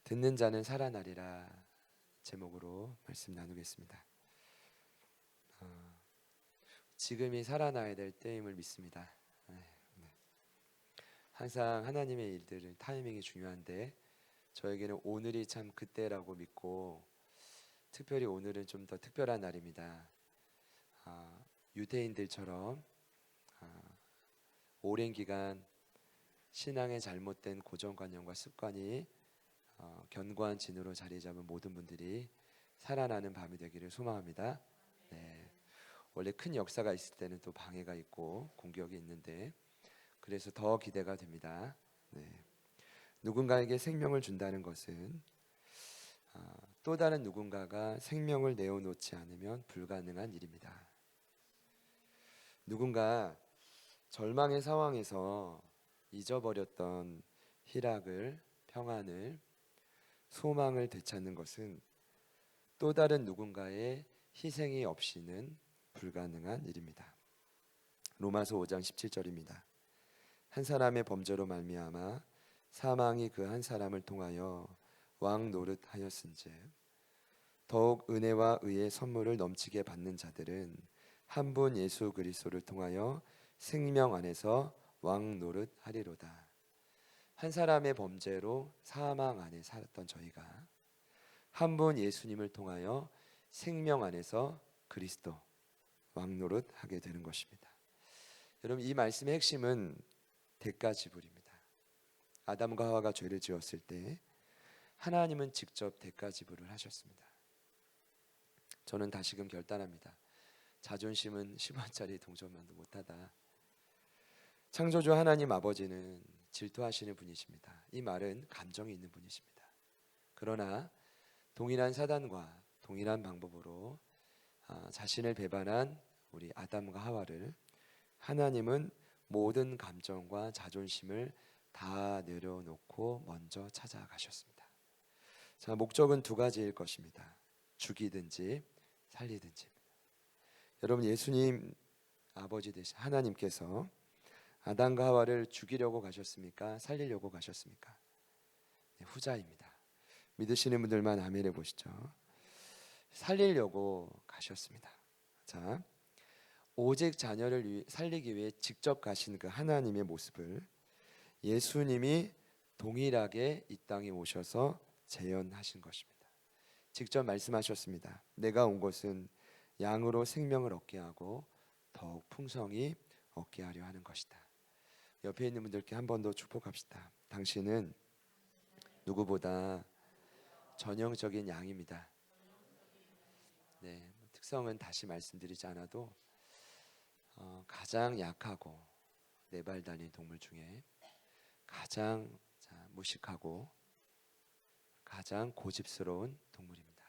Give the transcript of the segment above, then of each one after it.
듣는 자는 살아나리라 제목으로 말씀 나누겠습니다. 지금이 살아나야 될 때임을 믿습니다. 항상 하나님의 일들은 타이밍이 중요한데 저에게는 오늘이 참 그때라고 믿고 특별히 오늘은 좀 더 특별한 날입니다. 유대인들처럼 오랜 기간 신앙의 잘못된 고정관념과 습관이 견고한 진으로 자리 잡은 모든 분들이 살아나는 밤이 되기를 소망합니다. 네. 원래 큰 역사가 있을 때는 또 방해가 있고 공격이 있는데 그래서 더 기대가 됩니다. 네. 누군가에게 생명을 준다는 것은 또 다른 누군가가 생명을 내어놓지 않으면 불가능한 일입니다. 누군가 절망의 상황에서 잊어버렸던 희락을, 평안을, 소망을 되찾는 것은 또 다른 누군가의 희생이 없이는 불가능한 일입니다. 로마서 5장 17절입니다. 한 사람의 범죄로 말미암아 사망이 그 한 사람을 통하여 왕 노릇하였은즉 더욱 은혜와 의의 선물을 넘치게 받는 자들은 한 분 예수 그리스도를 통하여 생명 안에서 왕 노릇하리로다. 한 사람의 범죄로 사망 안에 살았던 저희가 한 분 예수님을 통하여 생명 안에서 그리스도 왕 노릇하게 되는 것입니다. 여러분, 이 말씀의 핵심은 대가 지불입니다. 아담과 하와가 죄를 지었을 때 하나님은 직접 대가 지불을 하셨습니다. 저는 다시금 결단합니다. 자존심은 10원짜리 동전만도 못하다. 창조주 하나님 아버지는 질투하시는 분이십니다. 이 말은 감정이 있는 분이십니다. 그러나 동일한 사단과 동일한 방법으로 자신을 배반한 우리 아담과 하와를 하나님은 모든 감정과 자존심을 다 내려놓고 먼저 찾아가셨습니다. 자, 목적은 두 가지일 것입니다. 죽이든지 살리든지입니다. 여러분, 예수님 아버지 되신 하나님께서 아담과 하와를 죽이려고 가셨습니까? 살리려고 가셨습니까? 네, 후자입니다. 믿으시는 분들만 아멘 해보시죠. 살리려고 가셨습니다. 자, 오직 자녀를 살리기 위해 직접 가신 그 하나님의 모습을 예수님이 동일하게 이 땅에 오셔서 재현하신 것입니다. 직접 말씀하셨습니다. 내가 온 것은 양으로 생명을 얻게 하고 더욱 풍성히 얻게 하려 하는 것이다. 옆에 있는 분들께 한 번 더 축복합시다. 당신은 누구보다 전형적인 양입니다. 네, 특성은 다시 말씀드리지 않아도 가장 약하고 네 발 달린 동물 중에 가장 무식하고 가장 고집스러운 동물입니다.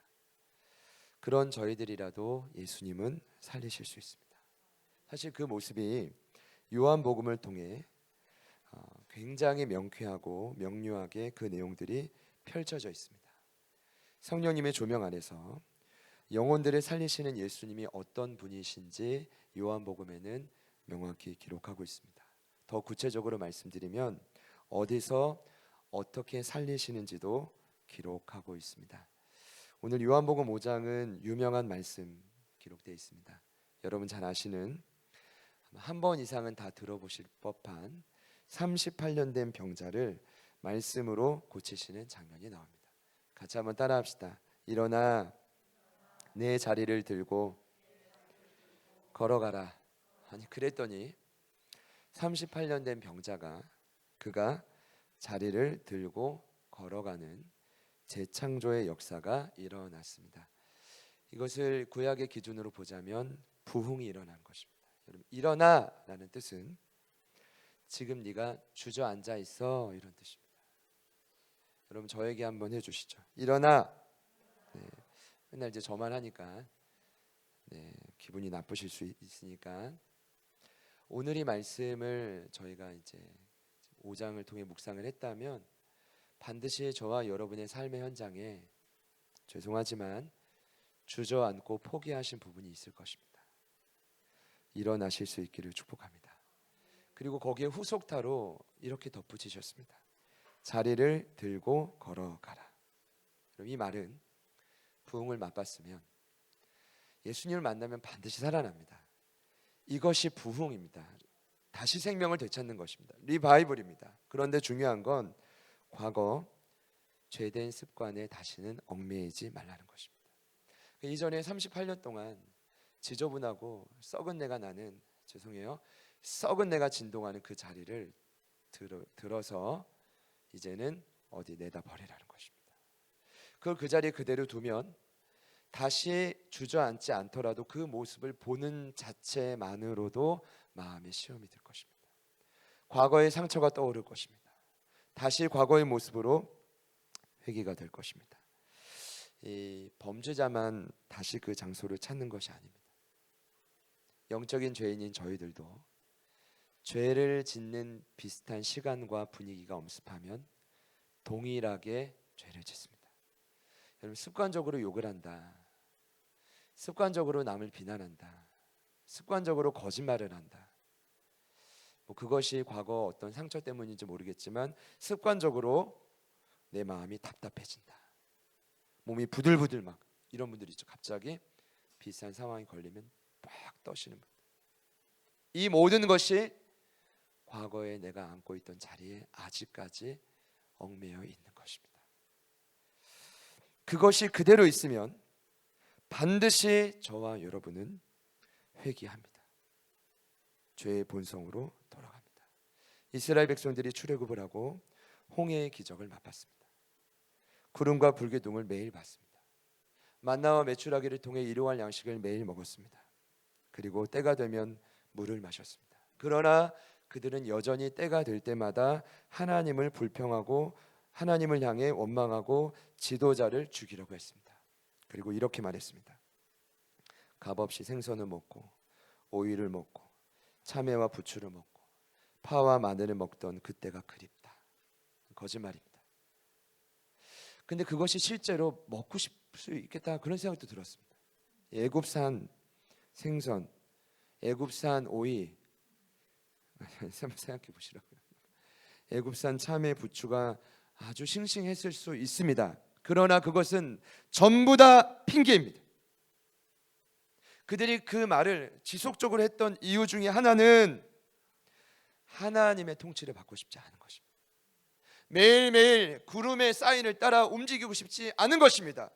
그런 저희들이라도 예수님은 살리실 수 있습니다. 사실 그 모습이 요한복음을 통해 굉장히 명쾌하고 명료하게 그 내용들이 펼쳐져 있습니다. 성령님의 조명 안에서 영혼들을 살리시는 예수님이 어떤 분이신지 요한복음에는 명확히 기록하고 있습니다. 더 구체적으로 말씀드리면 어디서 어떻게 살리시는지도 기록하고 있습니다. 오늘 요한복음 5장은 유명한 말씀 기록되어 있습니다. 여러분 잘 아시는 한 번 이상은 다 들어보실 법한 38년 된 병자를 말씀으로 고치시는 장면이 나옵니다. 같이 한번 따라합시다. 일어나 내 자리를 들고 걸어가라. 아니, 그랬더니 38년 된 병자가 그가 자리를 들고 걸어가는 재창조의 역사가 일어났습니다. 이것을 구약의 기준으로 보자면 부흥이 일어난 것입니다. 여러분, 일어나라는 뜻은 지금 네가 주저앉아 있어, 이런 뜻입니다. 여러분, 저에게 한번 해주시죠. 일어나. 네, 맨날 이제 저만 하니까 기분이 나쁘실 수 있으니까 오늘 이 말씀을 저희가 이제 5장을 통해 묵상을 했다면 반드시 저와 여러분의 삶의 현장에 죄송하지만 주저앉고 포기하신 부분이 있을 것입니다. 일어나실 수 있기를 축복합니다. 그리고 거기에 후속타로 이렇게 덧붙이셨습니다. 자리를 들고 걸어가라. 그럼 이 말은 부흥을 맛봤으면 예수님을 만나면 반드시 살아납니다. 이것이 부흥입니다. 다시 생명을 되찾는 것입니다. 리바이벌입니다. 그런데 중요한 건 과거 죄된 습관에 다시는 얽매이지 말라는 것입니다. 이전에 38년 동안 지저분하고 썩은 내가 나는, 죄송해요, 썩은 내가 진동하는 그 자리를 들어서 이제는 어디 내다 버리라는 것입니다. 그걸 그 자리에 그대로 두면 다시 주저앉지 않더라도 그 모습을 보는 자체만으로도 마음의 시험이 될 것입니다. 과거의 상처가 떠오를 것입니다. 다시 과거의 모습으로 회개가 될 것입니다. 이 범죄자만 다시 그 장소를 찾는 것이 아닙니다. 영적인 죄인인 저희들도 죄를 짓는 비슷한 시간과 분위기가 엄습하면 동일하게 죄를 짓습니다. 여러분, 습관적으로 욕을 한다, 습관적으로 남을 비난한다, 습관적으로 거짓말을 한다, 그것이 과거 어떤 상처 때문인지 모르겠지만 습관적으로 내 마음이 답답해진다, 몸이 부들부들 막 이런 분들이 있죠. 갑자기 비슷한 상황이 걸리면 빡 떠시는 분들. 이 모든 것이 과거에 내가 안고 있던 자리에 아직까지 얽매여 있는 것입니다. 그것이 그대로 있으면 반드시 저와 여러분은 회개합니다. 죄의 본성으로 돌아갑니다. 이스라엘 백성들이 출애굽을 하고 홍해의 기적을 맛봤습니다. 구름과 불기둥을 매일 봤습니다. 만나와 메추라기를 통해 일용할 양식을 매일 먹었습니다. 그리고 때가 되면 물을 마셨습니다. 그러나 그들은 여전히 때가 될 때마다 하나님을 불평하고 하나님을 향해 원망하고 지도자를 죽이려고 했습니다. 그리고 이렇게 말했습니다. 값없이 생선을 먹고 오이를 먹고 참외와 부추를 먹고 파와 마늘을 먹던 그때가 그립다. 거짓말입니다. 근데 그것이 실제로 먹고 싶을 수 있겠다, 그런 생각도 들었습니다. 애굽산 생선, 애굽산 오이, 생각해 보시라고요. 애굽산 참외 부추가 아주 싱싱했을 수 있습니다. 그러나 그것은 전부 다 핑계입니다. 그들이 그 말을 지속적으로 했던 이유 중에 하나는 하나님의 통치를 받고 싶지 않은 것입니다. 매일매일 구름의 사인을 따라 움직이고 싶지 않은 것입니다.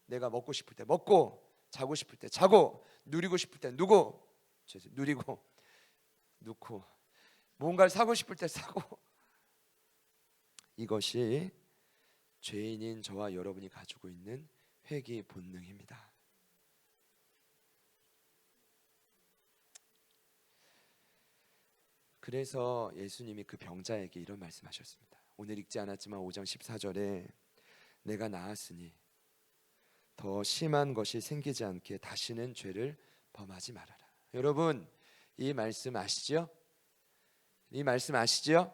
내가 먹고 싶을 때 먹고, 자고 싶을 때 자고, 누리고 싶을 때 누리고, 누고, 뭔가를 사고 싶을 때 사고. 이것이 죄인인 저와 여러분이 가지고 있는 회개 본능입니다. 그래서 예수님이 그 병자에게 이런 말씀하셨습니다. 오늘 읽지 않았지만 5장 14절에 내가 나았으니 더 심한 것이 생기지 않게 다시는 죄를 범하지 말아라. 여러분, 이 말씀 아시죠? 이 말씀 아시죠?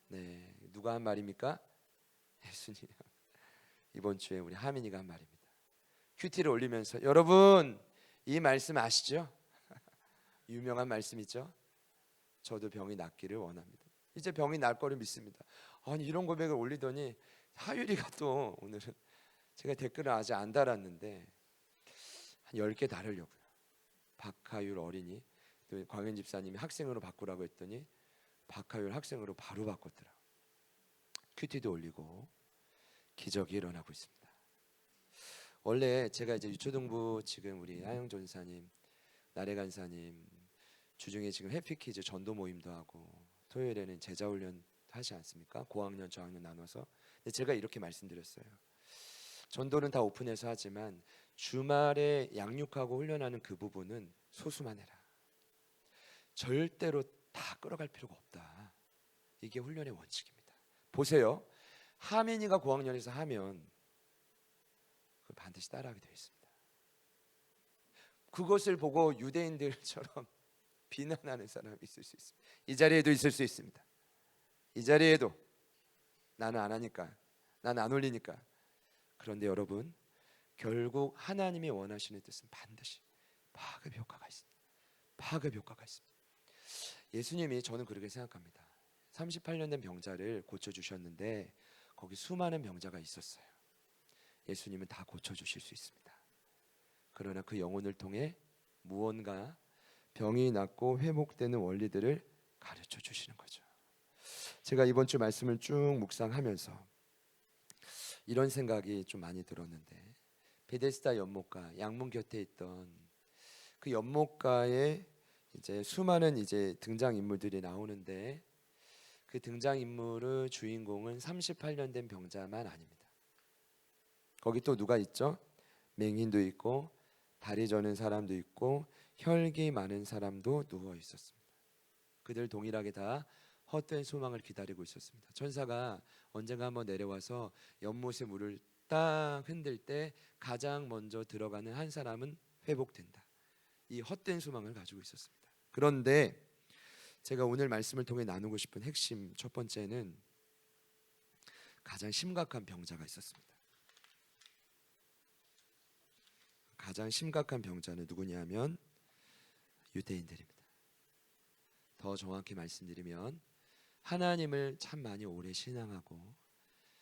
네, 누가 한 말입니까? 예수님. 이번 주에 우리 하민이가 한 말입니다. 큐티를 올리면서 여러분, 이 말씀 아시죠? 유명한 말씀이죠. 저도 병이 낫기를 원합니다. 이제 병이 날 거를 믿습니다. 아니, 이런 고백을 올리더니 하율이가 또 오늘은, 제가 댓글을 아직 안 달았는데 한 10개 달으려고요. 박하율 어린이, 또 광현 집사님이 학생으로 바꾸라고 했더니 박하율 학생으로 바로 바꿨더라고요. 큐티도 올리고 기적이 일어나고 있습니다. 원래 제가 이제 유초등부 지금 우리 하영 전사님, 나래 간사님 주중에 지금 해피키즈 전도 모임도 하고 토요일에는 제자훈련 하지 않습니까? 고학년 저학년 나눠서. 근데 제가 이렇게 말씀드렸어요. 전도는 다 오픈해서 하지만 주말에 양육하고 훈련하는 그 부분은 소수만 해라. 절대로 다 끌어갈 필요가 없다. 이게 훈련의 원칙입니다. 보세요. 하민이가 고학년에서 하면 그걸 반드시 따라하게 되어 있습니다. 그것을 보고 유대인들처럼 비난하는 사람이 있을 수 있습니다. 이 자리에도 있을 수 있습니다. 이 자리에도 나는 안 하니까, 나는 안 올리니까. 그런데 여러분, 결국 하나님이 원하시는 뜻은 반드시 파급 효과가 있습니다. 파급 효과가 있습니다. 예수님이, 저는 그렇게 생각합니다. 38년 된 병자를 고쳐주셨는데 거기 수많은 병자가 있었어요. 예수님은 다 고쳐주실 수 있습니다. 그러나 그 영혼을 통해 무언가 병이 낫고 회복되는 원리들을 가르쳐 주시는 거죠. 제가 이번 주 말씀을 쭉 묵상하면서 이런 생각이 좀 많이 들었는데, 베데스다 연못가 양문 곁에 있던 그 연못가에 이제 수많은 이제 등장 인물들이 나오는데, 그 등장 인물의 주인공은 38년 된 병자만 아닙니다. 거기 또 누가 있죠? 맹인도 있고 다리 저는 사람도 있고 혈기 많은 사람도 누워 있었습니다. 그들 동일하게 다 헛된 소망을 기다리고 있었습니다. 천사가 언젠가 한번 내려와서 연못의 물을 딱 흔들 때 가장 먼저 들어가는 한 사람은 회복된다. 이 헛된 소망을 가지고 있었습니다. 그런데 제가 오늘 말씀을 통해 나누고 싶은 핵심 첫 번째는 가장 심각한 병자가 있었습니다. 가장 심각한 병자는 누구냐면 유대인들입니다. 더 정확히 말씀드리면 하나님을 참 많이 오래 신앙하고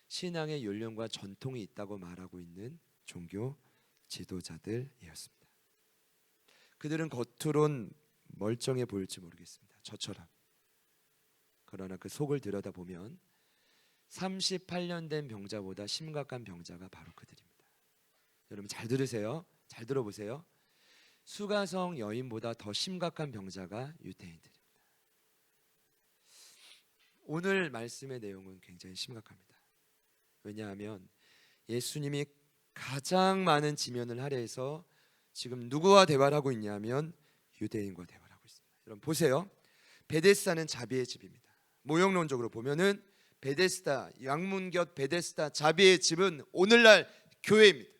신앙의 연령과 전통이 있다고 말하고 있는 종교 지도자들이었습니다. 그들은 겉으론 멀쩡해 보일지 모르겠습니다. 저처럼. 그러나 그 속을 들여다보면 38년 된 병자보다 심각한 병자가 바로 그들입니다. 여러분 잘 들으세요. 잘 들어보세요. 수가성 여인보다 더 심각한 병자가 유대인들입니다. 오늘 말씀의 내용은 굉장히 심각합니다. 왜냐하면 예수님이 가장 많은 지면을 할애해서 지금 누구와 대화를 하고 있냐면 유대인과 대화를 하고 있습니다. 여러분 보세요. 베데스다는 자비의 집입니다. 모형론적으로 보면은 베데스다, 양문곁 베데스다 자비의 집은 오늘날 교회입니다.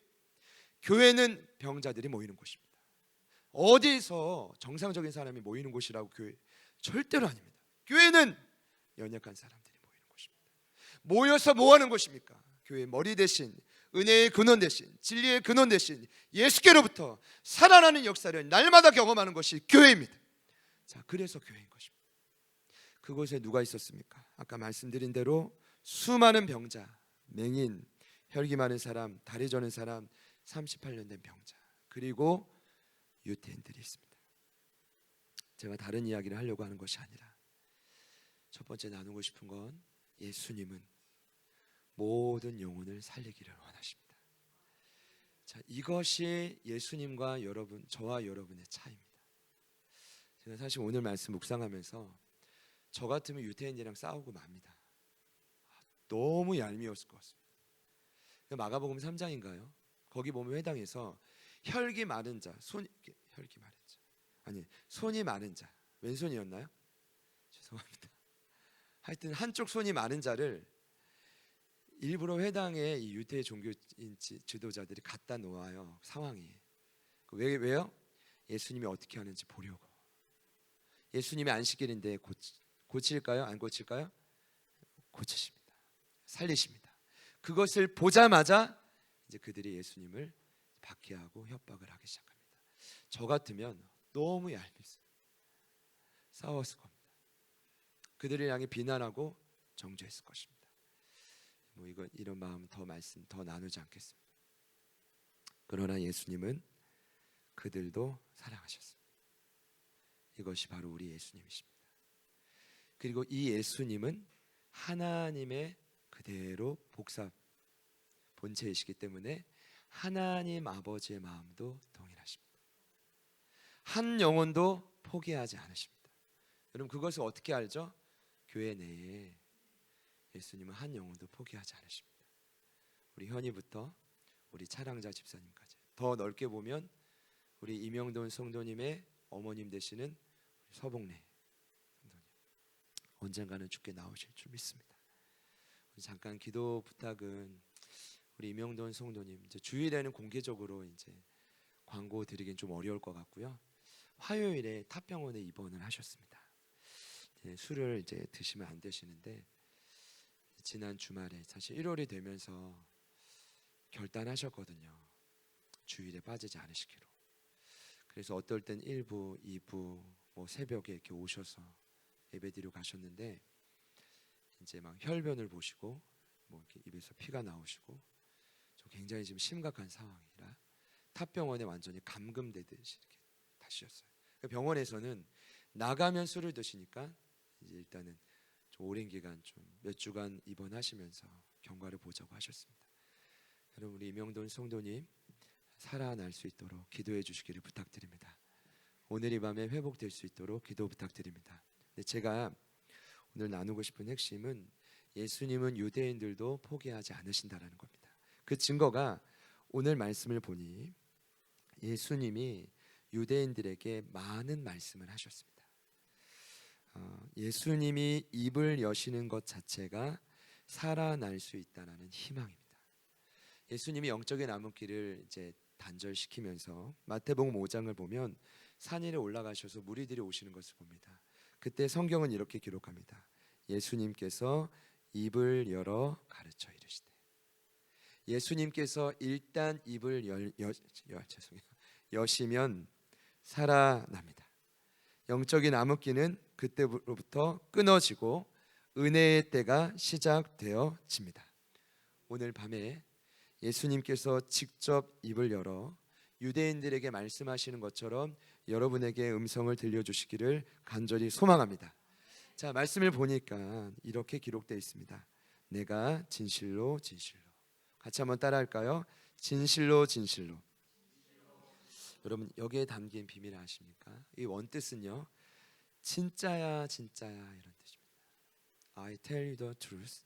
교회는 병자들이 모이는 곳입니다. 어디서 정상적인 사람이 모이는 곳이라고 교회? 절대로 아닙니다. 교회는 연약한 사람들이 모이는 곳입니다. 모여서 뭐 하는 곳입니까? 교회의 머리 대신 은혜의 근원 대신 진리의 근원 대신 예수께로부터 살아나는 역사를 날마다 경험하는 것이 교회입니다. 자, 그래서 교회인 것입니다. 그곳에 누가 있었습니까? 아까 말씀드린 대로 수많은 병자, 맹인, 혈기 많은 사람, 다리 저는 사람, 38년 된 병자, 그리고 유대인들이 있습니다. 제가 다른 이야기를 하려고 하는 것이 아니라 첫 번째 나누고 싶은 건 예수님은 모든 영혼을 살리기를 원하십니다. 자, 이것이 예수님과 여러분, 저와 여러분의 차이입니다. 제가 사실 오늘 말씀 묵상하면서 저 같으면 유대인이랑 싸우고 맙니다. 너무 얄미웠을 것 같습니다. 마가복음 3장인가요? 거기 보면 회당에서 혈기 많은 자, 혈기 많은 자, 아니 손이 많은 자, 왼손이었나요? 죄송합니다. 하여튼 한쪽 손이 많은 자를 일부러 회당에 이 유대 종교 지도자들이 갖다 놓아요. 상황이 왜요? 예수님이 어떻게 하는지 보려고. 예수님이 안식일인데 고칠까요? 안 고칠까요? 고치십니다. 살리십니다. 그것을 보자마자 이제 그들이 예수님을 박해하고 협박을 하기 시작합니다. 저 같으면 너무 얄밉어요. 싸웠을 겁니다. 그들을 향해 비난하고 정죄했을 것입니다. 이런 마음 더 나누지 않겠습니다. 그러나 예수님은 그들도 사랑하셨습니다. 이것이 바로 우리 예수님이십니다. 그리고 이 예수님은 하나님의 그대로 복사 본체이시기 때문에 하나님 아버지의 마음도 동일하십니다. 한 영혼도 포기하지 않으십니다. 여러분 그것을 어떻게 알죠? 교회 내에 예수님은 한 영혼도 포기하지 않으십니다. 우리 현이부터 우리 차량자 집사님까지, 더 넓게 보면 우리 이명돈 성도님의 어머님 되시는 서복래 성도님, 언젠가는 주께 나오실 줄 믿습니다. 잠깐 기도 부탁은 우리 이명돈 성도님, 이제 주일에는 공개적으로 이제 광고 드리긴 좀 어려울 것 같고요. 화요일에 탑병원에 입원을 하셨습니다. 술을 이제 드시면 안 되시는데 지난 주말에 사실 1월이 되면서 결단하셨거든요. 주일에 빠지지 않으시기로. 그래서 어떨 땐 1부, 2부, 새벽에 이렇게 오셔서 예배드리러 가셨는데 이제 막 혈변을 보시고 이렇게 입에서 피가 나오시고 저 굉장히 지금 심각한 상황이라 탑병원에 완전히 감금되듯이 이렇게 다시셨어요. 병원에서는 나가면 술을 드시니까 이제 일단은 좀 오랜 기간 좀 몇 주간 입원하시면서 경과를 보자고 하셨습니다. 여러분, 우리 이명돈 성도님 살아날 수 있도록 기도해 주시기를 부탁드립니다. 오늘 이 밤에 회복될 수 있도록 기도 부탁드립니다. 제가 오늘 나누고 싶은 핵심은 예수님은 유대인들도 포기하지 않으신다라는 겁니다. 그 증거가 오늘 말씀을 보니 예수님이 유대인들에게 많은 말씀을 하셨습니다. 예수님이 입을 여시는 것 자체가 살아날 수 있다는 희망입니다. 예수님이 영적인 암흑기를 이제 단절시키면서 마태복음 5장을 보면 산 위에 올라가셔서 무리들이 오시는 것을 봅니다. 그때 성경은 이렇게 기록합니다. 예수님께서 입을 열어 가르쳐 이르시되. 예수님께서 일단 입을 여시면 살아납니다. 영적인 암흑기는 그때로부터 끊어지고 은혜의 때가 시작되어집니다. 오늘 밤에 예수님께서 직접 입을 열어 유대인들에게 말씀하시는 것처럼 여러분에게 음성을 들려주시기를 간절히 소망합니다. 자, 말씀을 보니까 이렇게 기록되어 있습니다. 내가 진실로 진실로. 같이 한번 따라할까요? 진실로 진실로. 여러분, 여기에 담긴 비밀 아십니까? 이 원뜻은요, 진짜야 진짜야 이런 뜻입니다. I tell you the truth,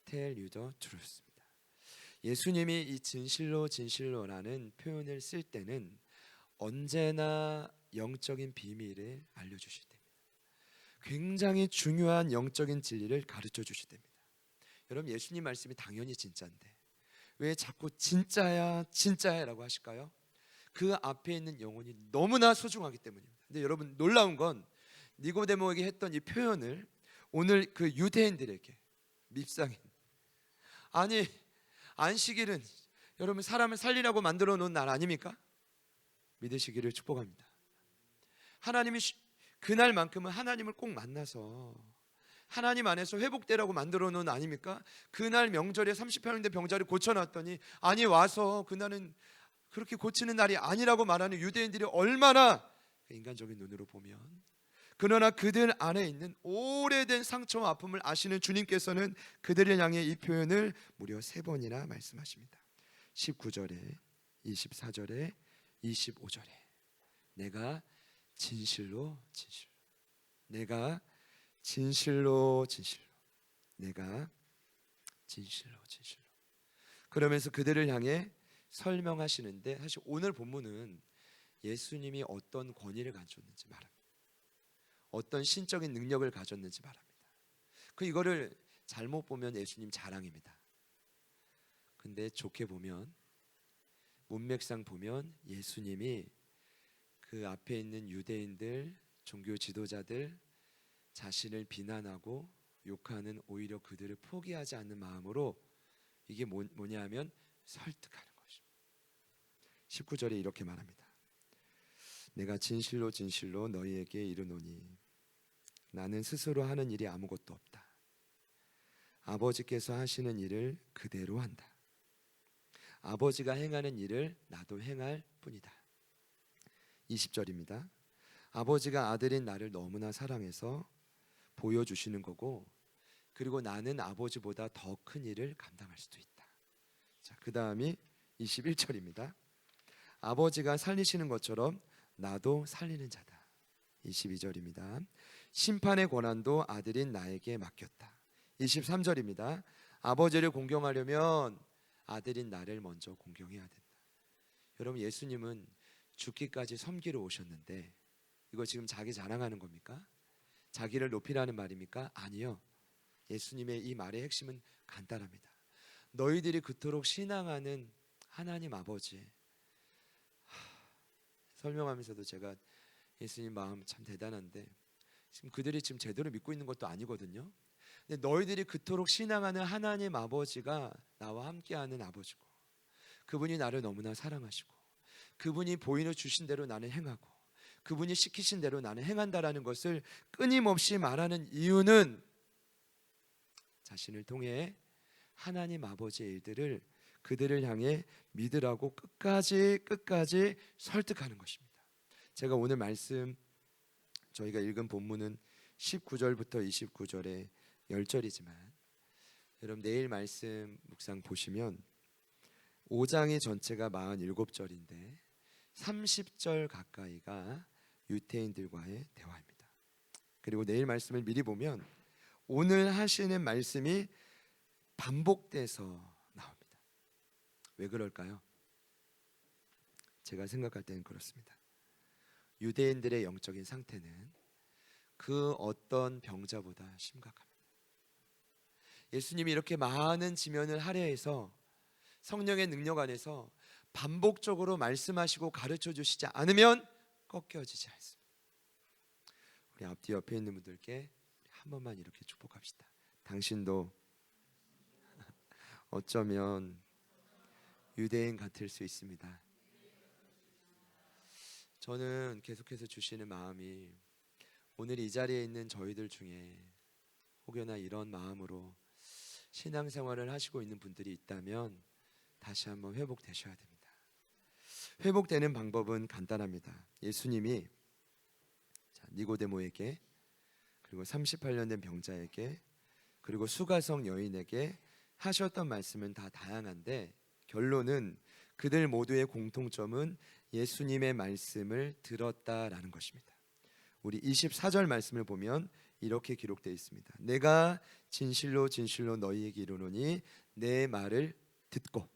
tell you the truth입니다. 예수님이 이 진실로 진실로라는 표현을 쓸 때는 언제나 영적인 비밀을 알려주실 때입니다. 굉장히 중요한 영적인 진리를 가르쳐 주실 때입니다. 여러분, 예수님 말씀이 당연히 진짜인데 왜 자꾸 진짜야 진짜야 라고 하실까요? 그 앞에 있는 영혼이 너무나 소중하기 때문입니다. 근데 여러분, 놀라운 건 니고데모에게 했던 이 표현을 오늘 그 유대인들에게 밉상인, 아니 안식일은 여러분 사람을 살리라고 만들어 놓은 날 아닙니까? 믿으시기를 축복합니다. 하나님이 그날만큼은 하나님을 꼭 만나서 하나님 안에서 회복되라고 만들어 놓은 아닙니까? 그날 명절에 38년 된 병자를 고쳐놨더니 아니 와서 그날은 그렇게 고치는 날이 아니라고 말하는 유대인들이 얼마나 인간적인 눈으로 보면, 그러나 그들 안에 있는 오래된 상처와 아픔을 아시는 주님께서는 그들을 향해 이 표현을 무려 3번이나 말씀하십니다. 19절에 24절에 25절에 내가 진실로 진실로, 내가 진실로 진실로, 내가 진실로 진실로. 그러면서 그들을 향해 설명하시는데, 사실 오늘 본문은 예수님이 어떤 권위를 가졌는지 말합니다. 어떤 신적인 능력을 가졌는지 말합니다. 이거를 잘못 보면 예수님 자랑입니다. 근데 좋게 보면, 문맥상 보면 예수님이 그 앞에 있는 유대인들, 종교 지도자들 자신을 비난하고 욕하는 오히려 그들을 포기하지 않는 마음으로 이게 뭐냐 하면 설득하는 것입니다. 19절에 이렇게 말합니다. 내가 진실로 진실로 너희에게 이르노니 나는 스스로 하는 일이 아무것도 없다. 아버지께서 하시는 일을 그대로 한다. 아버지가 행하는 일을 나도 행할 뿐이다. 20절입니다. 아버지가 아들인 나를 너무나 사랑해서 보여주시는 거고, 그리고 나는 아버지보다 더 큰 일을 감당할 수도 있다. 자, 그 다음이 21절입니다. 아버지가 살리시는 것처럼 나도 살리는 자다. 22절입니다. 심판의 권한도 아들인 나에게 맡겼다. 23절입니다. 아버지를 공경하려면 아들인 나를 먼저 공경해야 된다. 여러분, 예수님은 죽기까지 섬기러 오셨는데 이거 지금 자기 자랑하는 겁니까? 자기를 높이라는 말입니까? 아니요. 예수님의 이 말의 핵심은 간단합니다. 너희들이 그토록 신앙하는 하나님 아버지, 설명하면서도 제가 예수님 마음 참 대단한데, 지금 그들이 지금 제대로 믿고 있는 것도 아니거든요. 근데 너희들이 그토록 신앙하는 하나님 아버지가 나와 함께하는 아버지고, 그분이 나를 너무나 사랑하시고, 그분이 보이는 주신 대로 나는 행하고, 그분이 시키신 대로 나는 행한다라는 것을 끊임없이 말하는 이유는 자신을 통해 하나님 아버지의 일들을 그들을 향해 믿으라고 끝까지 설득하는 것입니다. 제가 오늘 말씀 저희가 읽은 본문은 19절부터 29절의 10절이지만 여러분 내일 말씀 묵상 보시면 5장의 전체가 47절인데 30절 가까이가 유대인들과의 대화입니다. 그리고 내일 말씀을 미리 보면 오늘 하시는 말씀이 반복돼서 나옵니다. 왜 그럴까요? 제가 생각할 때는 그렇습니다. 유대인들의 영적인 상태는 그 어떤 병자보다 심각합니다. 예수님이 이렇게 많은 지면을 할애해서 성령의 능력 안에서 반복적으로 말씀하시고 가르쳐 주시지 않으면 꺾여지지 않습니다. 우리 앞뒤 옆에 있는 분들께 한 번만 이렇게 축복합시다. 당신도 어쩌면 유대인 같을 수 있습니다. 저는 계속해서 주시는 마음이 오늘 이 자리에 있는 저희들 중에 혹여나 이런 마음으로 신앙생활을 하시고 있는 분들이 있다면 다시 한번 회복되셔야 됩니다. 회복되는 방법은 간단합니다. 예수님이 니고데모에게 그리고 38년 된 병자에게 그리고 수가성 여인에게 하셨던 말씀은 다 다양한데 결론은 그들 모두의 공통점은 예수님의 말씀을 들었다라는 것입니다. 우리 24절 말씀을 보면 이렇게 기록되어 있습니다. 내가 진실로 너희에게 이르노니 내 말을 듣고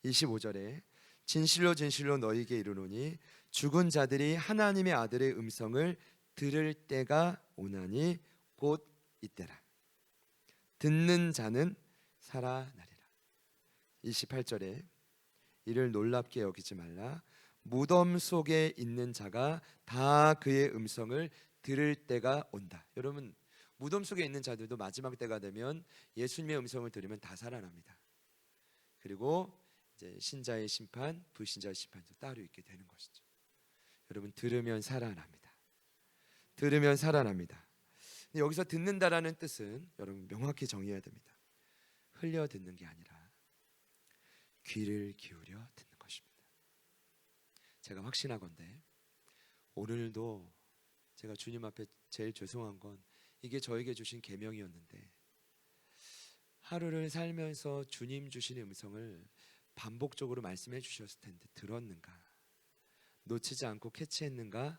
25절에 진실로 너희에게 이르노니 죽은 자들이 하나님의 아들의 음성을 들을 때가 오나니 곧 이때라. 듣는 자는 살아나리라. 28절에 이를 놀랍게 여기지 말라. 무덤 속에 있는 자가 다 그의 음성을 들을 때가 온다. 여러분 무덤 속에 있는 자들도 마지막 때가 되면 예수님의 음성을 들으면 다 살아납니다. 그리고 이제 신자의 심판, 불신자의 심판도 따로 있게 되는 것이죠. 여러분 들으면 살아납니다. 들으면 살아납니다. 근데 여기서 듣는다라는 뜻은 여러분 명확히 정의해야 됩니다. 흘려 듣는 게 아니라 귀를 기울여 듣는 것입니다. 제가 확신하건대 오늘도 제가 주님 앞에 제일 죄송한 건 이게 저에게 주신 계명이었는데 하루를 살면서 주님 주시는 음성을 반복적으로 말씀해 주셨을 텐데 들었는가, 놓치지 않고 캐치했는가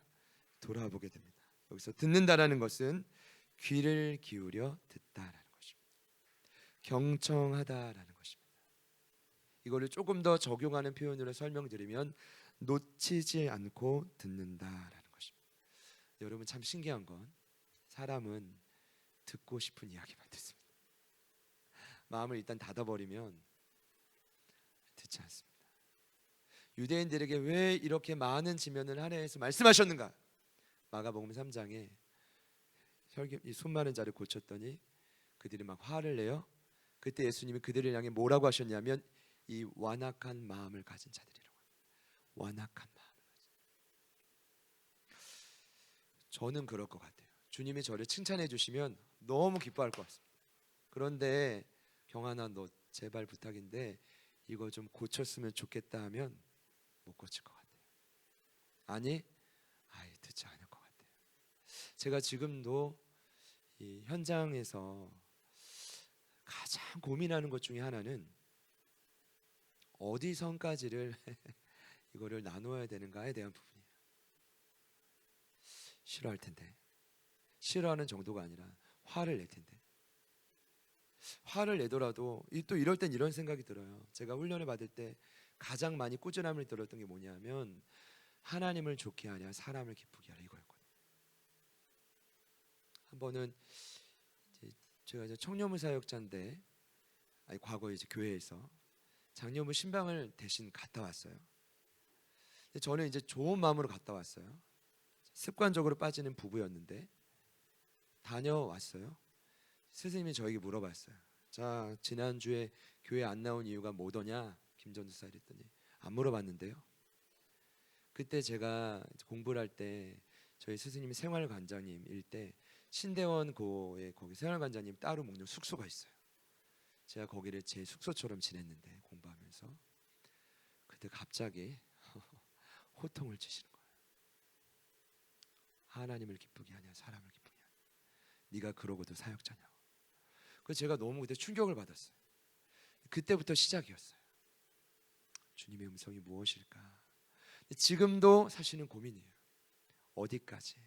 돌아보게 됩니다. 여기서 듣는다라는 것은 귀를 기울여 듣다라는 것입니다. 경청하다라는 것입니다. 이거를 조금 더 적용하는 표현으로 설명드리면 놓치지 않고 듣는다라는 것입니다. 여러분 참 신기한 건 사람은 듣고 싶은 이야기만 듣습니다. 마음을 일단 닫아버리면 듣지 않습니다. 유대인들에게 왜 이렇게 많은 지면을 할애해서 말씀하셨는가? 마가복음 3장에 이 손 마른 자를 고쳤더니 그들이 막 화를 내요. 그때 예수님이 그들을 향해 뭐라고 하셨냐면 이 완악한 마음을 가진 자들이라고. 완악한 마음을 가진. 저는 그럴 것 같아요. 주님이 저를 칭찬해 주시면 너무 기뻐할 것 같습니다. 그런데 경환아 너 제발 부탁인데 이거 좀 고쳤으면 좋겠다 하면 못 고칠 것 같아요. 아니 듣지 않을 것 같아요. 제가 지금도 이 현장에서 가장 고민하는 것 중에 하나는 어디 선까지를 이거를 나눠야 되는가에 대한 부분이에요. 싫어할 텐데, 싫어하는 정도가 아니라 화를 낼 텐데, 화를 내더라도 또 이럴 땐 이런 생각이 들어요. 제가 훈련을 받을 때 가장 많이 꾸준함을 들었던 게 뭐냐면 하나님을 좋게 하냐 사람을 기쁘게 하냐 이거였거든요. 한 번은 제가 이제 청년부 사역자인데 과거에 이제 교회에서 장년부 신방을 대신 갔다 왔어요. 근데 저는 이제 좋은 마음으로 갔다 왔어요. 습관적으로 빠지는 부부였는데 다녀왔어요. 스승님이 저에게 물어봤어요. 자, 지난주에 교회 안 나온 이유가 뭐더냐? 김전도사 이랬더니 안 물어봤는데요. 그때 제가 공부를 할 때 저희 스승님이 생활관장님일 때 신대원 고에 거기 생활관장님 따로 묵는 숙소가 있어요. 제가 거기를 제 숙소처럼 지냈는데 공부하면서 그때 갑자기 호통을 치시는 거예요. 하나님을 기쁘게 하냐 사람을 기쁘게 하냐, 네가 그러고도 사역자냐고. 그래서 제가 너무 그때 충격을 받았어요. 그때부터 시작이었어요. 주님의 음성이 무엇일까? 지금도 사실은 고민이에요. 어디까지?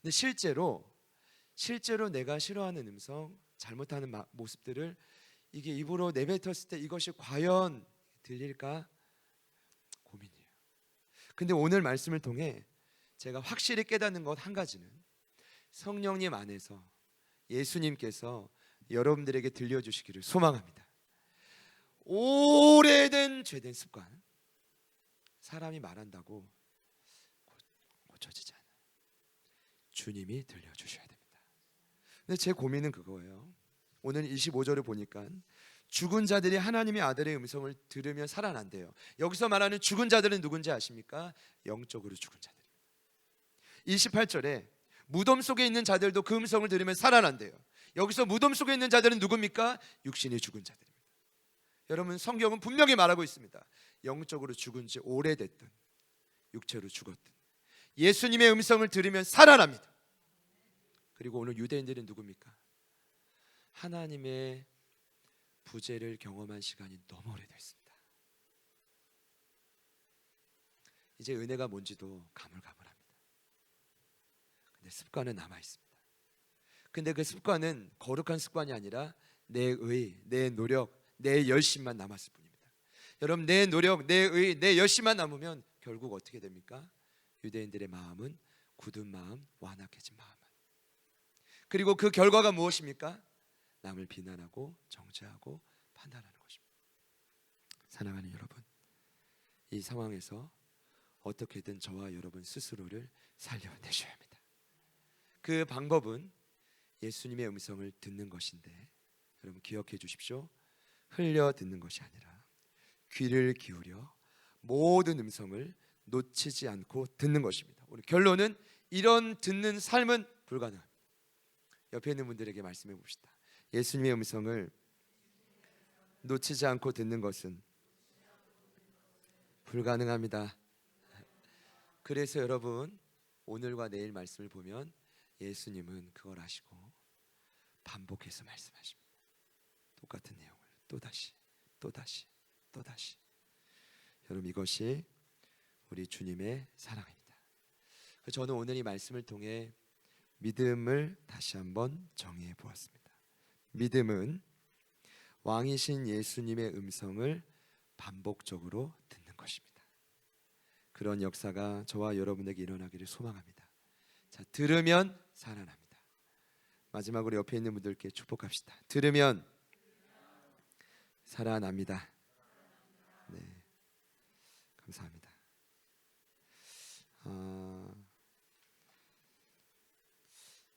근데 실제로 내가 싫어하는 음성, 잘못하는 모습들을 이게 입으로 내뱉었을 때 이것이 과연 들릴까 고민이에요. 근데 오늘 말씀을 통해 제가 확실히 깨닫는 것 한 가지는, 성령님 안에서 예수님께서 여러분들에게 들려주시기를 소망합니다. 오래된 죄된 습관, 사람이 말한다고 고쳐지지 않아요. 주님이 들려주셔야 됩니다. 근데 제 고민은 그거예요. 오늘 25절을 보니까 죽은 자들이 하나님의 아들의 음성을 들으면 살아난대요. 여기서 말하는 죽은 자들은 누군지 아십니까? 영적으로 죽은 자들입니다. 28절에 무덤 속에 있는 자들도 그 음성을 들으면 살아난대요. 여기서 무덤 속에 있는 자들은 누굽니까? 육신이 죽은 자들입니다. 여러분, 성경은 분명히 말하고 있습니다. 영적으로 죽은 지 오래됐든 육체로 죽었든 예수님의 음성을 들으면 살아납니다. 그리고 오늘 유대인들은 누굽니까? 하나님의 부재를 경험한 시간이 너무 오래됐습니다. 이제 은혜가 뭔지도 가물가물합니다. 근데 습관은 남아있습니다. 근데 그 습관은 거룩한 습관이 아니라 내 의, 내 노력, 내 열심만 남았을 뿐입니다. 여러분, 내 노력, 내 의, 내 열심만 남으면 결국 어떻게 됩니까? 유대인들의 마음은 굳은 마음, 완악해진 마음. 그리고 그 결과가 무엇입니까? 남을 비난하고 정죄하고 판단하는 것입니다. 사랑하는 여러분, 이 상황에서 어떻게든 저와 여러분 스스로를 살려내셔야 합니다. 그 방법은 예수님의 음성을 듣는 것인데, 여러분 기억해 주십시오. 흘려 듣는 것이 아니라 귀를 기울여 모든 음성을 놓치지 않고 듣는 것입니다. 오늘 결론은 이런 듣는 삶은 불가능합니다. 옆에 있는 분들에게 말씀해 봅시다. 예수님의 음성을 놓치지 않고 듣는 것은 불가능합니다. 그래서 여러분, 오늘과 내일 말씀을 보면 예수님은 그걸 아시고 반복해서 말씀하십니다. 똑같은 내용을 또다시 또다시 또다시. 여러분, 이것이 우리 주님의 사랑입니다. 저는 오늘 이 말씀을 통해 믿음을 다시 한번 정의해 보았습니다. 믿음은 왕이신 예수님의 음성을 반복적으로 듣는 것입니다. 그런 역사가 저와 여러분에게 일어나기를 소망합니다. 자, 들으면 살아납니다. 마지막으로 옆에 있는 분들께 축복합시다. 들으면 살아납니다. 네, 감사합니다.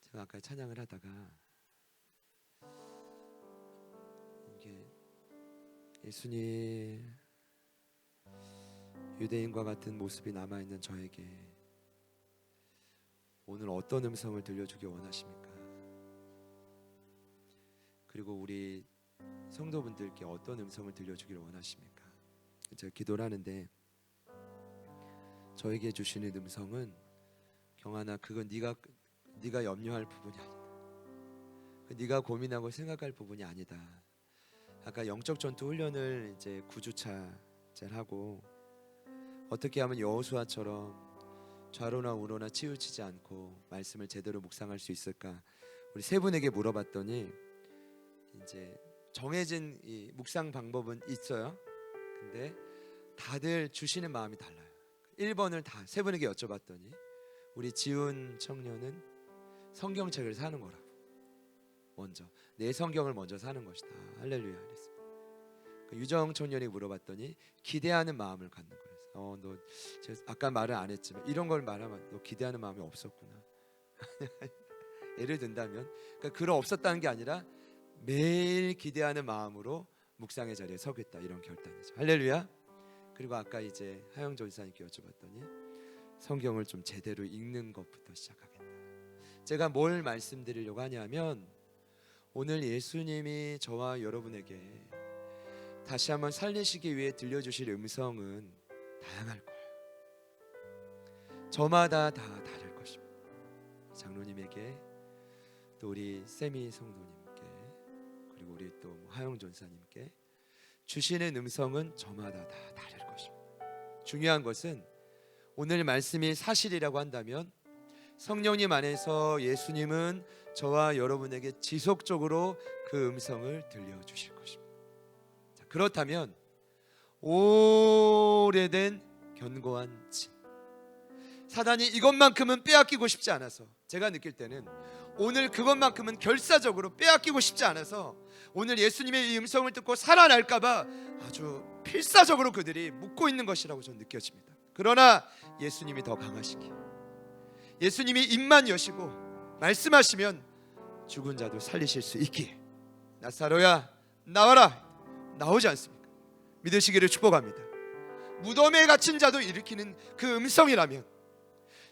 제가 아까 찬양을 하다가 이게 예수님, 유대인과 같은 모습이 남아있는 저에게 오늘 어떤 음성을 들려주기 원하십니까? 그리고 우리 성도분들께 어떤 음성을 들려주기를 원하십니까? 제가 기도를 하는데 저에게 주시는 음성은, 경환아, 그건 네가 염려할 부분이 아니다. 네가 고민하고 생각할 부분이 아니다. 아까 영적 전투 훈련을 이제 9주차를 하고 어떻게 하면 여호수아처럼 좌로나 우로나 치우치지 않고 말씀을 제대로 묵상할 수 있을까? 우리 세 분에게 물어봤더니 이제 정해진 이 묵상 방법은 있어요. 근데 다들 주시는 마음이 달라요. 1번을 다 세 분에게 여쭤봤더니 우리 지훈 청년은 성경책을 사는 거라고. 먼저 내 성경을 먼저 사는 것이다. 할렐루야 그랬습니다. 유정 청년이 물어봤더니 기대하는 마음을 갖는 거래서. 너 제가 아까 말을 안 했지만 이런 걸 말하면 너 기대하는 마음이 없었구나. 예를 든다면 그러니까 그런 없었다는 게 아니라 매일 기대하는 마음으로 묵상의 자리에 서겠다, 이런 결단이죠. 할렐루야. 그리고 아까 이제 하영 전사님께 여쭤봤더니 성경을 좀 제대로 읽는 것부터 시작하겠다. 제가 뭘 말씀드리려고 하냐면 오늘 예수님이 저와 여러분에게 다시 한번 살리시기 위해 들려주실 음성은 다양할 거예요. 저마다 다 다를 것입니다. 장로님에게, 또 우리 세미 성도님께, 그리고 우리 또 하영 전사님께 주시는 음성은 저마다 다 다를 것입니다. 중요한 것은 오늘 말씀이 사실이라고 한다면 성령님 안에서 예수님은 저와 여러분에게 지속적으로 그 음성을 들려주실 것입니다. 자, 그렇다면 오래된 견고한 진, 사단이 이것만큼은 빼앗기고 싶지 않아서, 제가 느낄 때는 오늘 그것만큼은 결사적으로 빼앗기고 싶지 않아서 오늘 예수님의 이 음성을 듣고 살아날까봐 아주 필사적으로 그들이 묻고 있는 것이라고 저는 느껴집니다. 그러나 예수님이 더 강하시기, 예수님이 입만 여시고 말씀하시면 죽은 자도 살리실 수 있기에 나사로야 나와라, 나오지 않습니까? 믿으시기를 축복합니다. 무덤에 갇힌 자도 일으키는 그 음성이라면,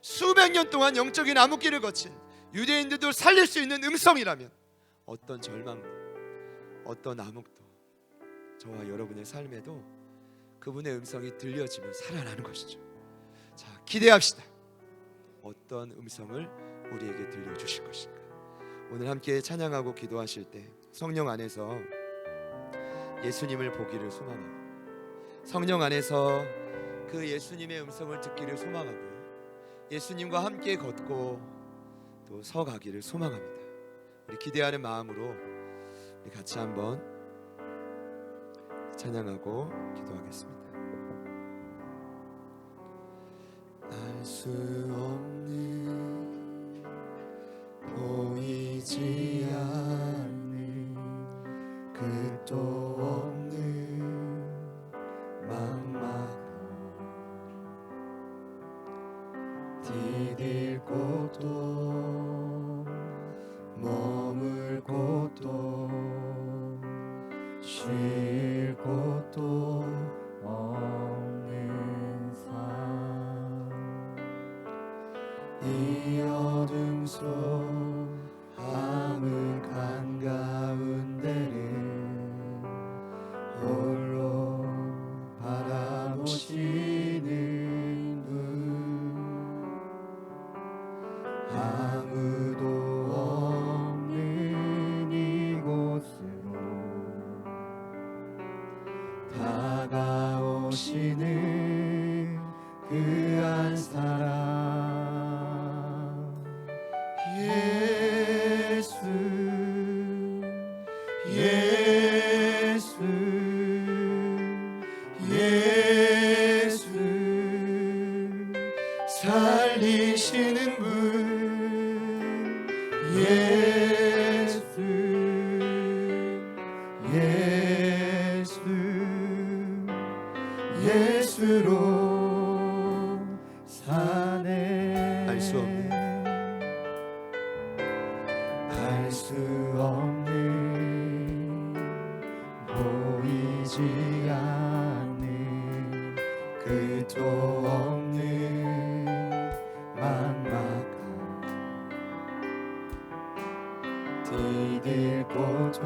수백 년 동안 영적인 암흑기를 거친 유대인들도 살릴 수 있는 음성이라면, 어떤 절망도, 어떤 암흑도 저와 여러분의 삶에도 그분의 음성이 들려지면 살아나는 것이죠. 자, 기대합시다. 어떤 음성을 우리에게 들려주실 것인가. 오늘 함께 찬양하고 기도하실 때 성령 안에서 예수님을 보기를 소망하고, 성령 안에서 그 예수님의 음성을 듣기를 소망하고요, 예수님과 함께 걷고 또 서가기를 소망합니다. 우리 기대하는 마음으로 우리 같이 한번 찬양하고 기도하겠습니다. 알 수 없는, 보이지 않는, 끝도 없는 막막함, 디딜 곳도 머물 곳도 쉴 곳도 없는 삶, 이 어둠 속 암흑 한가운데를 홀로 바라보시는 분, 아무도 없는 이곳으로 다가오시는 그 한 사람, 예수, 예수, 예수, 살리시는 분, 예수, 예수, 예수로 사네. 알 수 없는, 알 수 없는, 보이지 않는, 끝도 없는 막막함, 디딜 곳도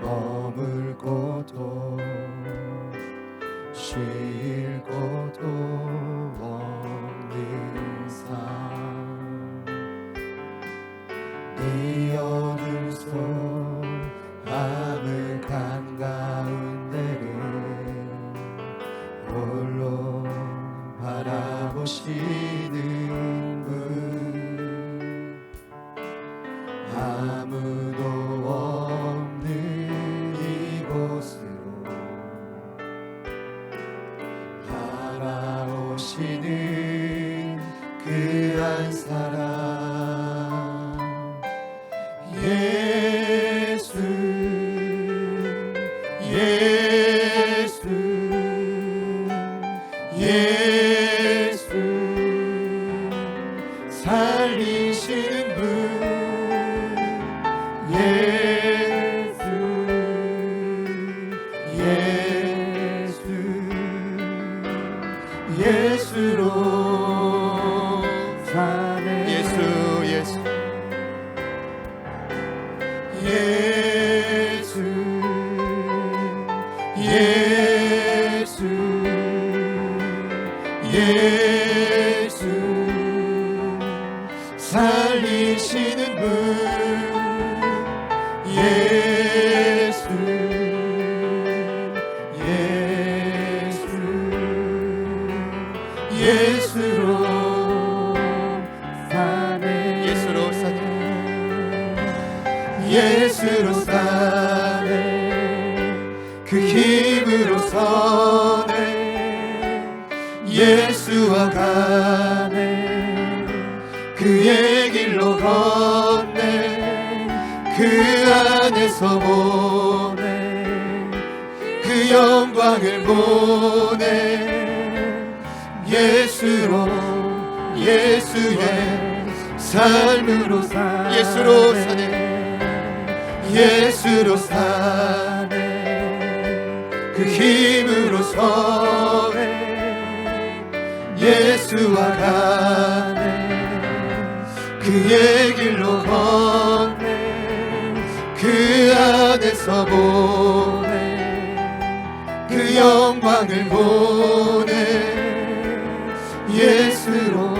머물 곳도 쉴 곳도 없는 삶, 이 어둠 속 암흑 한가운데를 홀로 바라보시는 분, 아무도 없는 이곳으로 바라오시는 그 한 사람, 예수, 예수, 예수, 살리시는 분, 예수, 예수, 예수로 사네. 예수, 예수, 예수 살리시는 분 예수 예수로 사네 예수로 사네 그 힘으로 서네 예수와 가네 그의 길로 걷네 그 안에서 보네 그 영광을 보네 예수로 예수의 삶으로 사네 예수로 사네 그 힘으로 서네 예수와 가네 그의 길로 걷네 그 안에서 보네 그 영광을 보네 예수로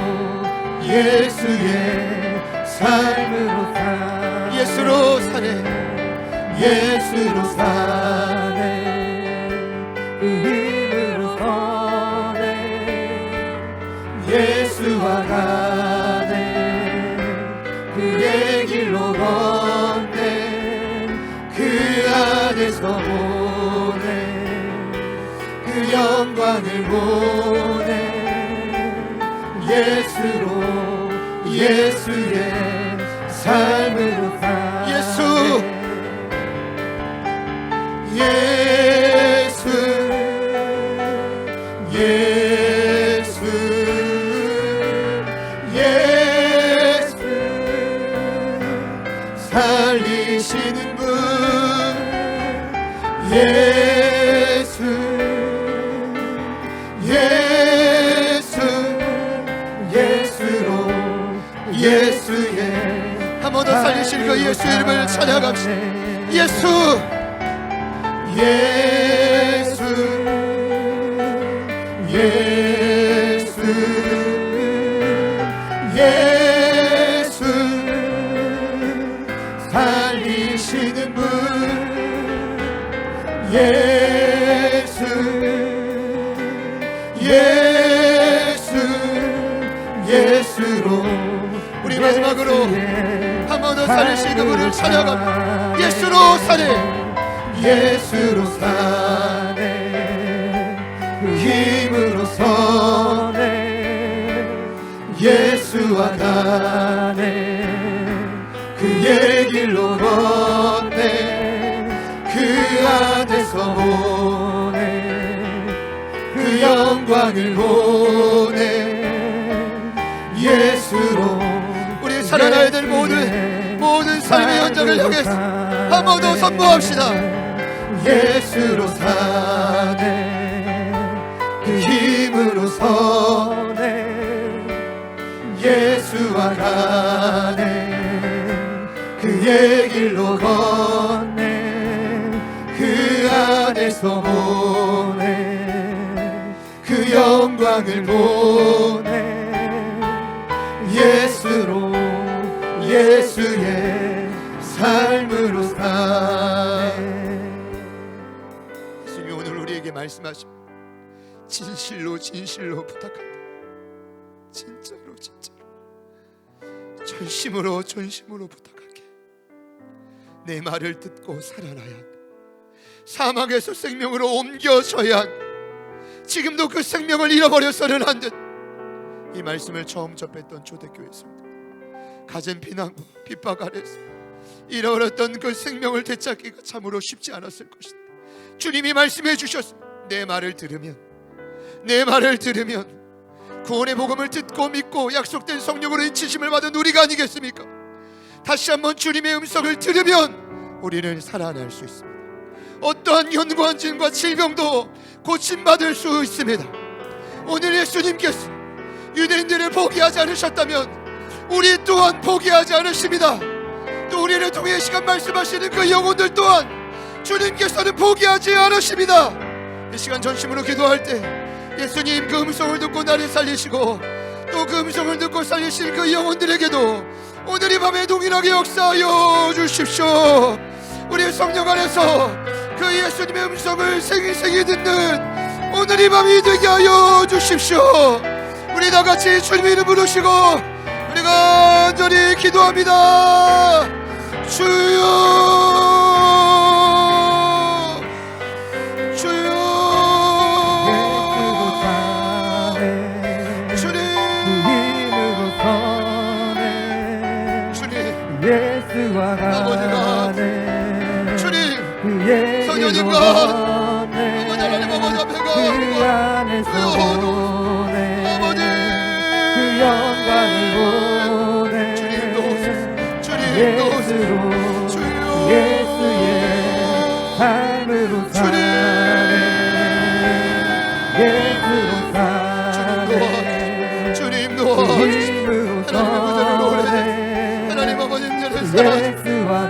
예수의 삶으로 사네 예수로 사네 그 힘으로 서네 예수와 가네 그의 길로 걷네 그 안에서 보네 그 영광을 보네 예수로 예수의 삶으로 사네 예수 살리시는 분 예수로 예수의 한 번 더 살리시는 그 예수 이름을 찬양합시다 예수 살리시는 분 예수로 우리 마지막으로 한 번 더 살리시는 그분을 찬양합니다 예수로 사네 그 힘으로 서네 예수와 가네 그의 길로 걷네 그 안에서 보네 그 영광을 보네 예수로 우리 살아가야 될 모든 삶의 현장을 향해서 한 번 더 선포합시다 예수로 사네 그 힘으로 서네 예수와 가네 그의 길로 걷네 그 안에서 보네 그 영광을 보네 예수로 예수의 삶으로 사네 예수님이 오늘 우리에게 말씀하십니다 진실로 부탁한다 진짜로 전심으로 부탁할게 내 말을 듣고 살아나야 한다 사망에서 생명으로 옮겨져야 한다 지금도 그 생명을 잃어버려서는 안 된다 이 말씀을 처음 접했던 초대교회에서입니다 가진 비난과 핍박 아래서 잃어버렸던 그 생명을 되찾기가 참으로 쉽지 않았을 것이다 주님이 말씀해 주셨습니다 내 말을 들으면 구원의 복음을 듣고 믿고 약속된 성령으로 인치심을 받은 우리가 아니겠습니까? 다시 한번 주님의 음성을 들으면 우리는 살아날 수 있습니다 어떠한 견고한 짐과 질병도 고침받을 수 있습니다 오늘 예수님께서 유대인들을 포기하지 않으셨다면 우리 또한 포기하지 않으십니다 또 우리를 통해 시간 말씀하시는 그 영혼들 또한 주님께서는 포기하지 않으십니다 이 시간 전심으로 기도할 때 예수님 그 음성을 듣고 나를 살리시고 또 그 음성을 듣고 살리실 그 영혼들에게도 오늘 이 밤에 동일하게 역사하여 주십시오. 우리 성령 안에서 그 예수님의 음성을 생생히 듣는 오늘 이 밤이 되게 하여 주십시오. 우리 다같이 주님의 이름 부르시고 우리가 간절히 기도합니다. 주여 예수와 가네 주님 성령님과 아버지 하나님 아버지 앞에가 그 안에서 보네 그 영광을 보네 주님도 예수로 예수의 삶으로 사네 예수로 사네 주님도 힘으로 사네 하나님 아버지님들의 사랑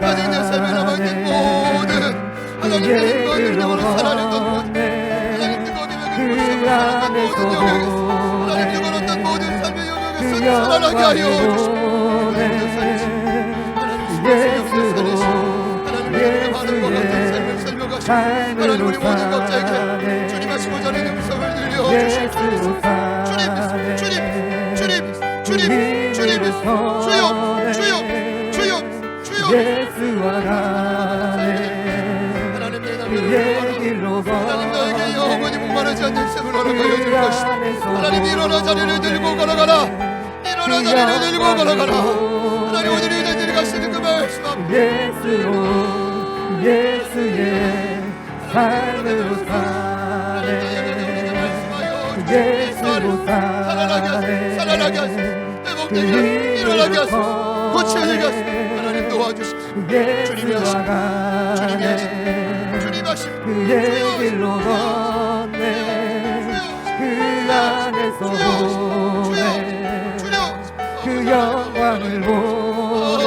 아직 내 삶에 남아있는 모든 하나님 내 힘과 능력으로 살아냈던 모든 하나님 뜨거움이 먹인 모습을 살아냈던 모든 영역에서 하나님 뜨거웠던 모든 삶의 영역에서 살아나게 하여 주시옵소서. 하나님 우리의 많은 것 같은 삶을 살며가시고 하나님 우리 모든 각자에게 주님 하시고자 하는 음성을 들려주시옵소서. 주여 예수와 가네 하나님 내 남편을 길로 하나님 너에게 영원히 목마르지 않는 셈을 허락하여 줄 것이다. 하나님 일어나 자리를 들고 걸어가라. 일어나 자리를 들고 걸어가라. 하나님 오늘 이들이 가시는 그 말씀 예수로 예수의 삶으로 사네 예수로 사네 살아나게 하시고 회복되게 하시고 일어나게 하시고 고쳐지게 하시고 하나님 도와주십시오. 주님이 하시고 주님이 하시고 주님 하시고 그의 길로 걷네 그 안에서 보네 그 영광을 보네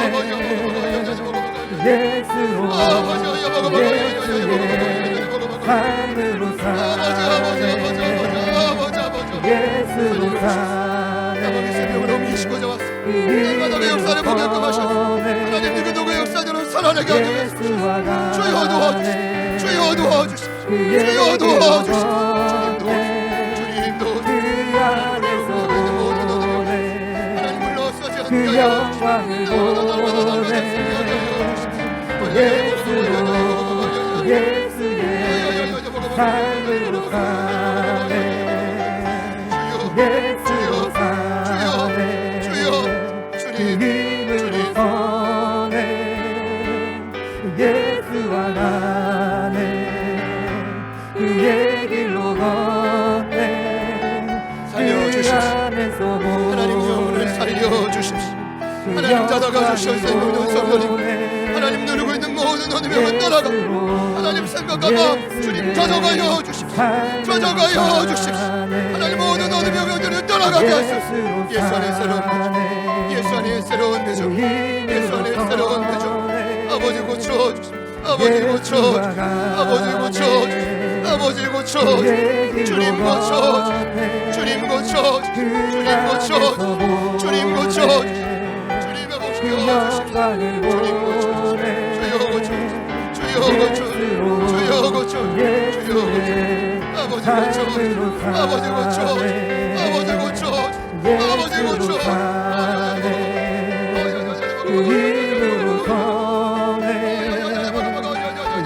예수로 예수의 삶으로 사네 예수로 사네 생명으로 미시고자 왔습니다. 날마다의 역사를 보게끔 하셔서 하나님 그 누구의 역사대로 살아나게 하게 하소서. 주여 도와주십시오. 주여 도와주십시오. 주여 도와주십시오. 주님도 그 안에서 보네 하나님 물러서지 않게 그 영광을 보네 예수로 예수의 삶으로 사네 예수로 사네 주님으로 서네 예수와 가네 그의 길로 걷네 살려주십시오. 하나님 영혼을 살려주십시오. 하나님 자다가 주셔서 있는 성도님 하나님 누르고 있는 모든 어둠의 영은 떠나가 하나님 생각과 마음 주님 젖어가여 주십시오. 젖어가여 주십시오. 하나님 모든 어둠의 영들을 떠나가게 하소서. 예수 안에 새로운 배조 예수 안에 새로운 배조 예수 안에 새로운 배조 아버지 고쳐주십시오. 아버지 고쳐주십시오. 아버지 고쳐주십시오. 아버지 고쳐주십시오. 주님 고쳐주십시오. 주님 고쳐주십시오. 주님 고쳐주십시오. 주님 고쳐주십시오. 주님 회복시켜주십시오. 주님 고쳐주십시오. 주여 고쳐주십시오. 주여 고쳐주십시오. 주여 고쳐주십시오. 아버지 고쳐주십시오. 아버지 고쳐주십시오. 아버지 고쳐주십시오. 아버지 고쳐주십시오. 힘으로 서네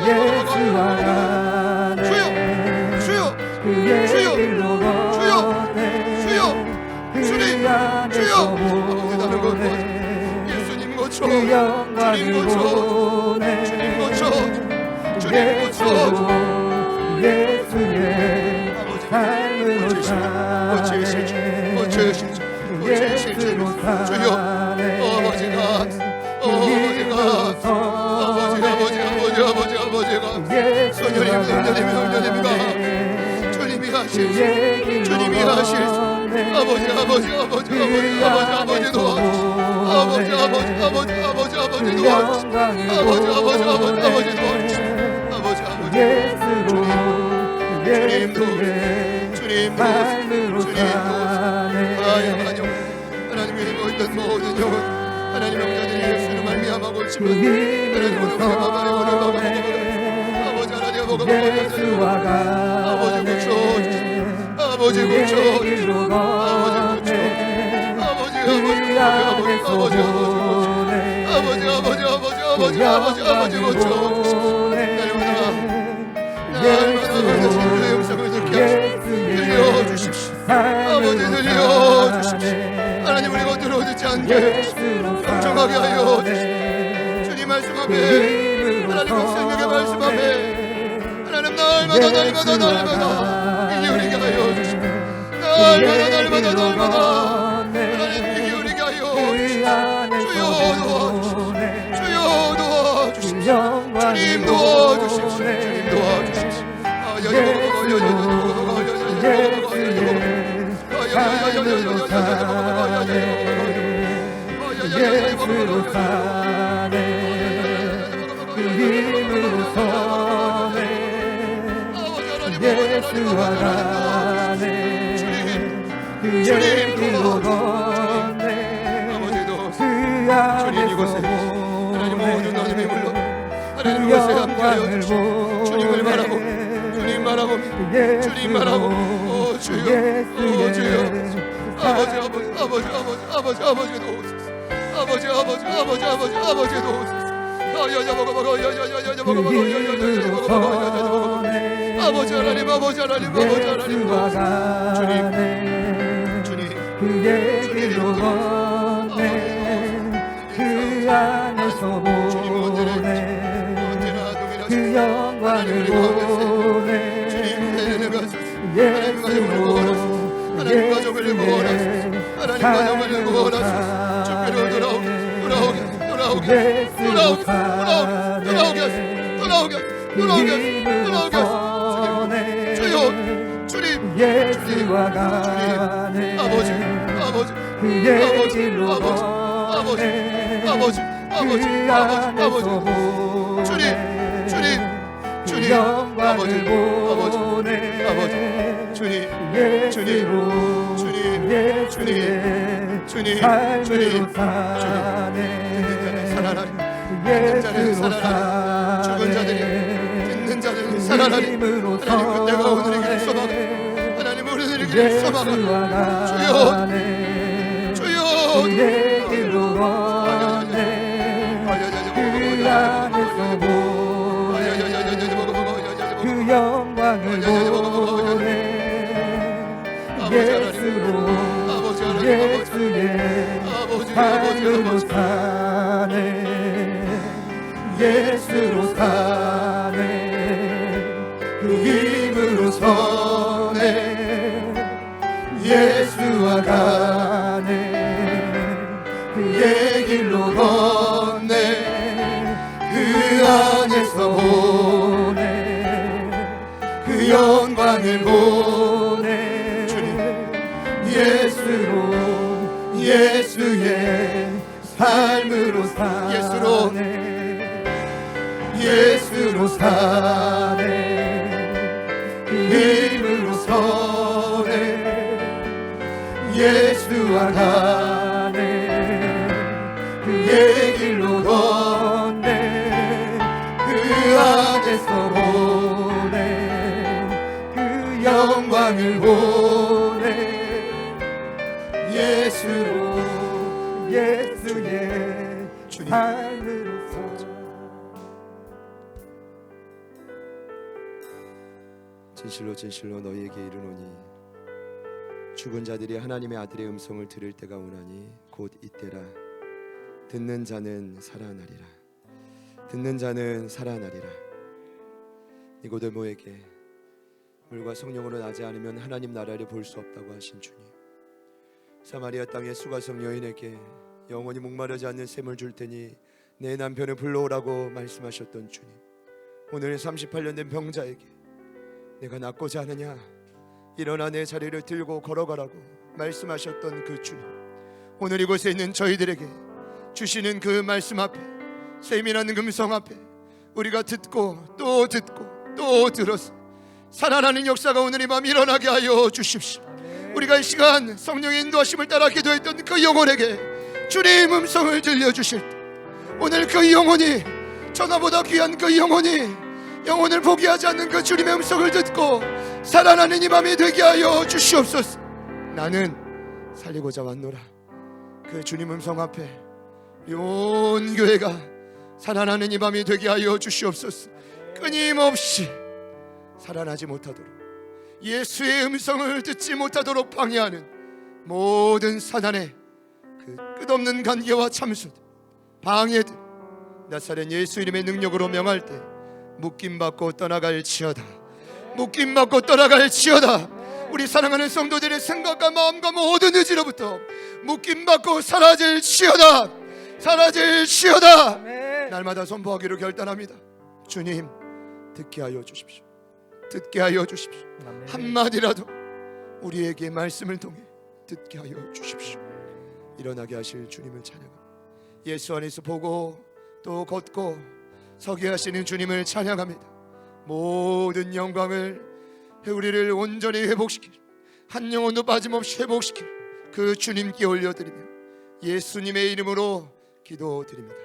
예수와 가네 주여 그의 길로 걷네 주님 주여 보네 예수님 고쳐 그 영광을 보네 주님 고쳐 주님 고쳐 예수의 삶으로 사네 예수로 사네 주여 아버지가 아버지가 성령님이가 주님이 하실 아버지 도와주시오. 예수로 주님 도우소서. 예수의 주님 삶으로 도우소서. 주님 사네. 도우소서. 하나님의 모든 모든 영혼 하나님의 영자들이 예수를 말미암하고 지금 힘으로 서네. 아버지 하나님 보고 예수와 아버지 가네. 고쳐주시옵소서. 아버지 그의 고쳐주시옵소서. 길로 걷네. 아버지 그 안에서 보네. 아버지 고쳐주시옵소서. 날마다 영상을 듣게 하시고 들려주십시오. 아버지 들려주십시오. 하나님 우리가 들어듣지 않게 경청하게 하여 주십시오. 주님 말씀 앞에 하나님 생명의 말씀 앞에 하나님 날마다 귀 기울이게 하여 주십시오. 날마다 하나님 귀 기울이게 하여 주십시오. 주여 도와주십시오. 주님 도와주십시오. 주님 도와주십시오. 예수로 사네. 그 힘으로 서네. 예수와 가네. 그의 길로 걷네. 그 안에서 보네. 그 영광을 보네. 주님을 바라보 주님 바라보 주님 바라보 오 주여 오 주여 아버지 도우소서. 아버지 도우소서. 아버지 하나님 예수와 가네. 그의 길로 걷네. 그 안에서 보네. 그 영광을 보네. 예수로 하나님 가족을 구원하소서. 하나님 가족을 주께로 돌아오게 주님 예수와 가네. 아버지 그의 길로 걷네. 그 안에서 보네. 주님 영광을 보네. 예수로 예수의 삶으로 사네. 예수로 사네. 죽은 자들이 듣는 자들이 살아나리. 힘으로 하나님 내가 오늘 이 길을 서네. 써먹어. 하나님 오늘 이 길을 써먹어. 예수와 가네. 주여 그의 길로 걷네. 그 안에서 보네. 그 영광을 보네. 예수로 예수의 삶으로 사네. 예수로 사네. 그 힘으로 서네. 예수와 가네. 그의 길로 걷네. 그 안에서 보네. 그 영광을 보네. 예수로 예수의 삶으로 사네. 예수로 사네. 그 힘으로 서네. 예수와 가네. 그의 길로 걷네. 그 안에서 보네. 그 영광을 보네. 예수로 예수의 삶으로 사. 진실로 너희에게 이르노니 죽은 자들이 하나님의 아들의 음성을 들을 때가 오나니 곧 이때라. 듣는 자는 살아나리라. 듣는 자는 살아나리라. 니고데모에게 물과 성령으로 나지 않으면 하나님 나라를 볼 수 없다고 하신 주님, 사마리아 땅의 수가성 여인에게 영원히 목마르지 않는 샘을 줄 테니 내 남편을 불러오라고 말씀하셨던 주님, 오늘 38년 된 병자에게 내가 낫고자 하느냐, 일어나 내 자리를 들고 걸어가라고 말씀하셨던 그 주님, 오늘 이곳에 있는 저희들에게 주시는 그 말씀 앞에, 세밀한 금성 앞에 우리가 듣고 또 듣고 또 들어서 살아나는 역사가 오늘 이 밤 일어나게 하여 주십시오. 우리가 이 시간 성령의 인도하심을 따라 기도했던 그 영혼에게 주님 음성을 들려주실 때 오늘 그 영혼이 전화보다 귀한 그 영혼을 포기하지 않는 그 주님의 음성을 듣고 살아나는 이 밤이 되게 하여 주시옵소서. 나는 살리고자 왔노라. 그 주님 음성 앞에 온 교회가 살아나는 이 밤이 되게 하여 주시옵소서. 끊임없이 살아나지 못하도록, 예수의 음성을 듣지 못하도록 방해하는 모든 사단의 그 끝없는 간계와 참수들, 방해들, 나사렛 예수 이름의 능력으로 명할 때 묶임받고 떠나갈지어다. 묶임받고 떠나갈지어다. 우리 사랑하는 성도들의 생각과 마음과 모든 의지로부터 묶임받고 사라질지어다. 사라질지어다. 날마다 선포하기로 결단합니다. 주님, 듣게 하여 주십시오. 듣게 하여 주십시오. 한마디라도 우리에게 말씀을 통해 듣게 하여 주십시오. 일어나게 하실 주님을 찬양합니다. 예수 안에서 보고 또 걷고 서게 하시는 주님을 찬양합니다. 모든 영광을, 우리를 온전히 회복시킬, 한 영혼도 빠짐없이 회복시킬 그 주님께 올려드리며 예수님의 이름으로 기도드립니다.